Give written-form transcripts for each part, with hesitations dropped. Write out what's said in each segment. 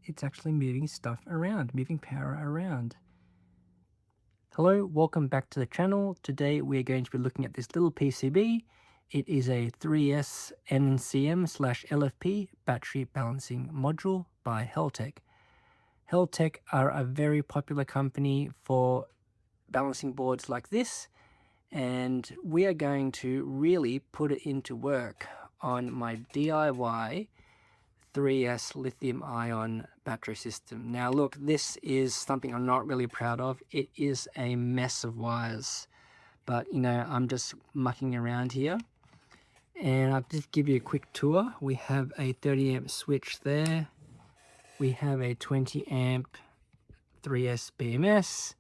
It's actually moving stuff around, moving power around. Hello, welcome back to the channel. Today we're going to be looking at this little PCB. It is a 3S NCM/LFP battery balancing module by Heltec. Heltec are a very popular company for balancing boards like this, and we are going to really put it into work on my DIY 3S lithium ion battery system. Now look, this is something I'm not really proud of. It is a mess of wires, but you know, I'm just mucking around here. And I'll just give you a quick tour. We have a 30 amp switch there. We have a 20 amp 3S BMS.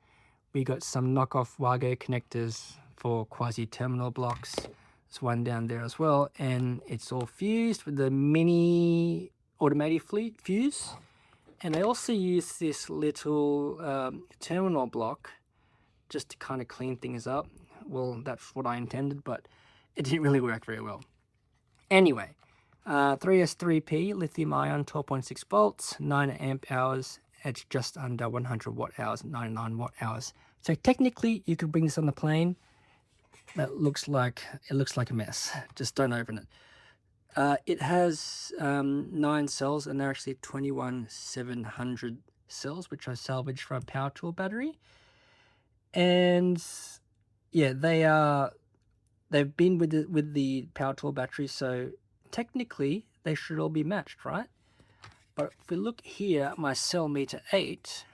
We got some knockoff Wago connectors for quasi-terminal blocks. There's one down there as well, and it's all fused with the mini automatic fuse. And I also use this little terminal block just to kind of clean things up. Well, that's what I intended, but it didn't really work very well. Anyway, 3S3P lithium ion 12.6 volts, 9 amp hours. It's just under 100 watt hours, 99 watt hours. So technically you could bring this on the plane. That looks like a mess. Just don't open it. It has 9 cells, and they're actually 21700 cells, which I salvaged from a power tool battery. And yeah, they've been with the power tool battery, so technically they should all be matched, right? But if we look here at my CellMeter 8,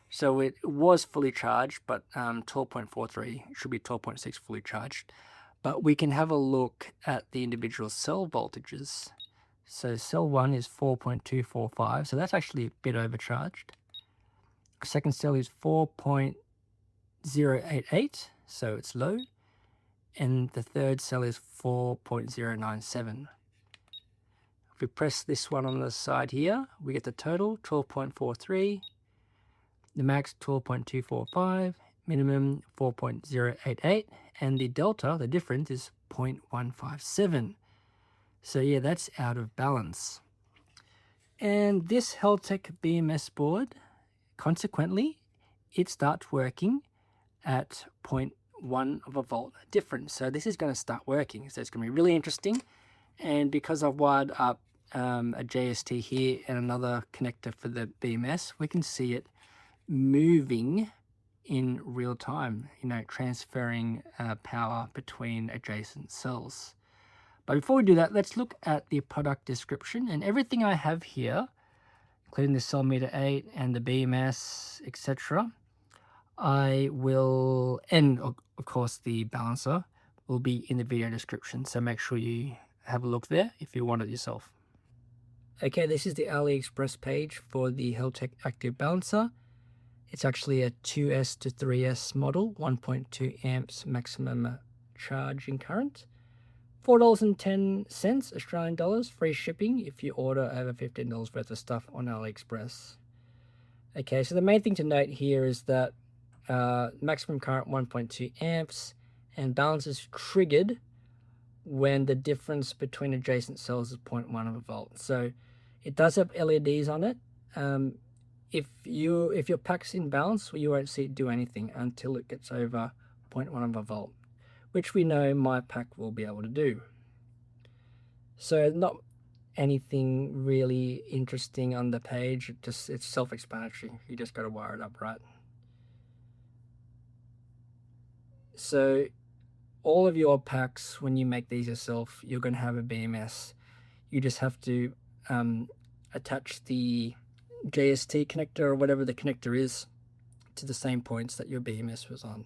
so it was fully charged, but 12.43, it should be 12.6 fully charged. But we can have a look at the individual cell voltages. So cell 1 is 4.245, so that's actually a bit overcharged. Second cell is 4.088, so it's low. And the third cell is 4.097. If we press this one on the side here, we get the total 12.43, the max 12.245, minimum 4.088, and the delta, the difference, is 0.157. So yeah, that's out of balance. And this Heltec BMS board, consequently, it starts working at 0.1 of a volt difference. So this is going to start working. So it's going to be really interesting. And because I've wired up a JST here and another connector for the BMS, we can see it moving in real time, you know, transferring power between adjacent cells. But before we do that, let's look at the product description. And everything I have here, including the CellMeter 8 and the BMS, etc., I will, and of course the balancer, will be in the video description. So make sure you have a look there if you want it yourself. Okay, this is the AliExpress page for the Heltec Active Balancer. It's actually a 2S to 3S model, 1.2 amps maximum charging current. $4.10 Australian dollars, free shipping if you order over $15 worth of stuff on AliExpress. Okay, so the main thing to note here is that maximum current 1.2 amps, and balance is triggered when the difference between adjacent cells is 0.1 of a volt. So it does have LEDs on it. If your pack's in balance, you won't see it do anything until it gets over 0.1 of a volt, which we know my pack will be able to do. So not anything really interesting on the page. It's self-explanatory. You just got to wire it up, right? So all of your packs, when you make these yourself, you're going to have a BMS. You just have to attach the JST connector or whatever the connector is to the same points that your BMS was on.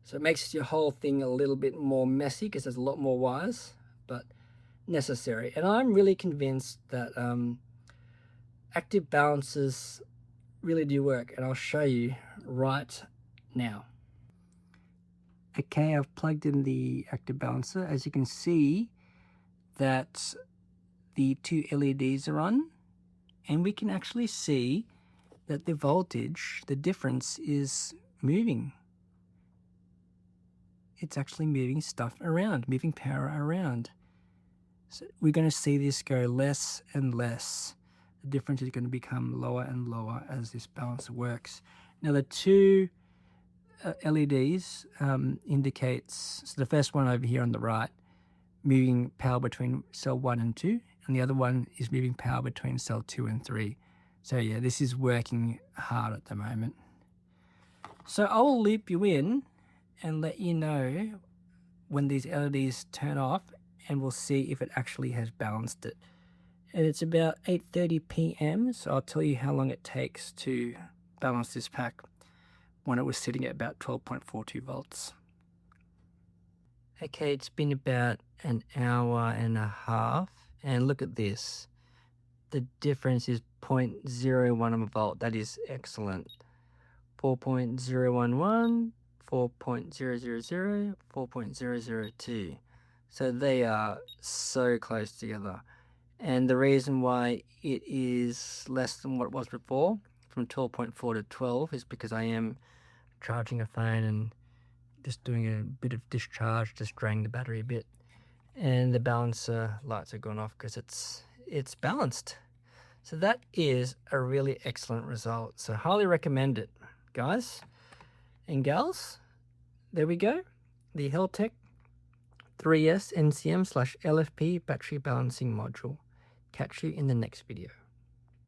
So it makes your whole thing a little bit more messy because there's a lot more wires, but necessary. And I'm really convinced that active balancers really do work, and I'll show you right now. Okay, I've plugged in the active balancer. As you can see that the 2 LEDs are on, and we can actually see that the voltage, the difference, is moving. It's actually moving stuff around, moving power around. So we're going to see this go less and less the difference is going to become lower and lower as this balancer works. Now the two LEDs indicates, so the first one over here on the right, moving power between cell 1 and 2, and the other one is moving power between cell 2 and 3. So yeah, this is working hard at the moment. So I'll loop you in and let you know when these LEDs turn off, and we'll see if it actually has balanced it. And it's about 8:30 p.m, so I'll tell you how long it takes to balance this pack when it was sitting at about 12.42 volts. Okay, it's been about an hour and a half, and look at this. The difference is 0.01 volt. That is excellent. 4.011, 4.000, 4.002. So they are so close together. And the reason why it is less than what it was before, from 12.4 to 12, is because I am charging a phone and just doing a bit of discharge, just draining the battery a bit. And the balancer lights have gone off because it's balanced. So that is a really excellent result. So highly recommend it, guys and gals. There we go. The Heltec 3S NCM/LFP battery balancing module. Catch you in the next video.